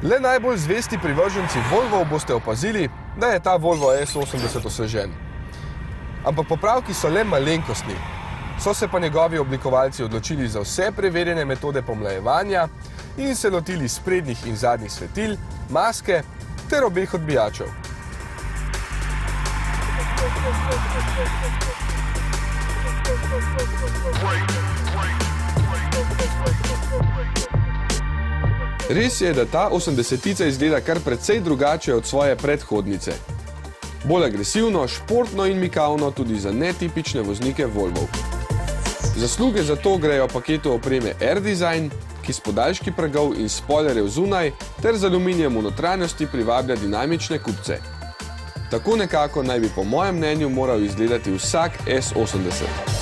Le najbolj zvesti privrženci Volvov boste opazili, da je ta Volvo S80 osvežen. Ampak popravki so le malenkostni. So se pa njegovi oblikovalci odločili za vse preverjene metode pomlajevanja in se lotili sprednjih in zadnjih svetil, maske ter obeh odbijačev. Res je, da ta 80-tica izgleda kar precej drugače od svoje predhodnice. Bolj agresivno, športno in mikavno tudi za netipične voznike Volvov. Zasluge za to grejo paketu opreme Air Design, ki s podaljški pragov in spoilerjev zunaj ter z aluminijem v notranjosti privablja dinamične kupce. Tako nekako naj bi po mojem mnenju moral izgledati vsak S80.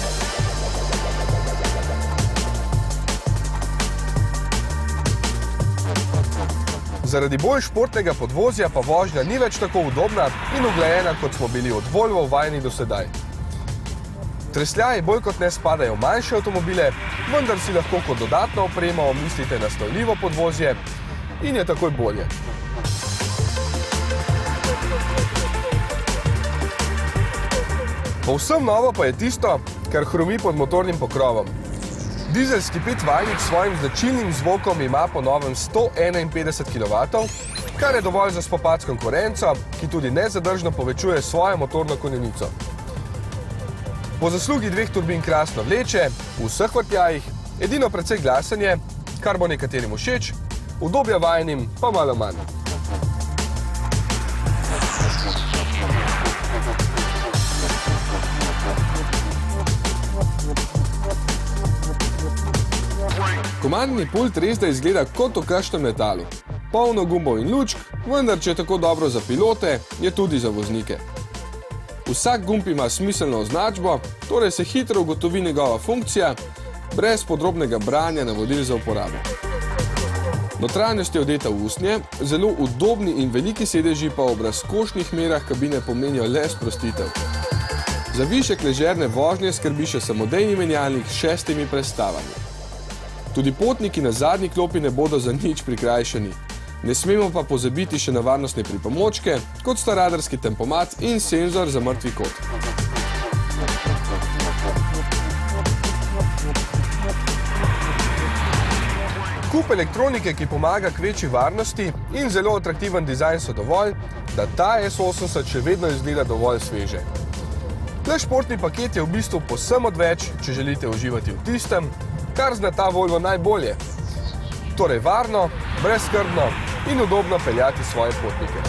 Zaradi bolj športnega podvozja pa vožnja ni več tako udobna in uglajena, kot smo bili od Volvov vajeni do sedaj. Tresljaji bolj kot ne spadajo v manjše avtomobile, vendar si lahko kot dodatno opremo omislite nastavljivo podvozje in je takoj bolje. Povsem novo pa je tisto, kar hromi pod motornim pokrovom. Dizelski 5-valjnik s svojim značilnim zvokom ima po novem 151 kW, kar je dovolj za spopad s konkurenco, ki tudi nezadržno povečuje svojo motorno konjenico. Po zaslugi dveh turbin krasno vleče, v vseh vrtljajih, edino precej glasen je, kar bo nekaterim všeč, udobja vajenim pa malo manj. Komandni pult resda izgleda kot v kakšnem letalu. Polno gumbov in lučk, vendar če je tako dobro za pilote, je tudi za voznike. Vsak gumb ima smiselno označbo, torej se hitro ugotovi njegova funkcija, brez podrobnega branja navodil za uporabo. Notranjost je odeta v usnje, zelo udobni in veliki sedeži pa ob razkošnih merah kabine pomenijo le sprostitev. Za višek ležerne vožnje skrbi še samodejni menjalnik s 6 prestavami. Tudi potniki na zadnji klopi ne bodo za nič prikrajšani. Ne smemo pa pozabiti še na varnostne pripomočke, kot sta radarski tempomat in senzor za mrtvi kot. Kup elektronike, ki pomaga k večji varnosti in zelo atraktiven dizajn so dovolj, da ta S80 še vedno izgleda dovolj sveže. Le športni paket je v bistvu povsem odveč, če želite uživati v tistem, kar zna ta Volvo najbolje. Torej varno, brezskrbno in udobno peljati svoje potnike.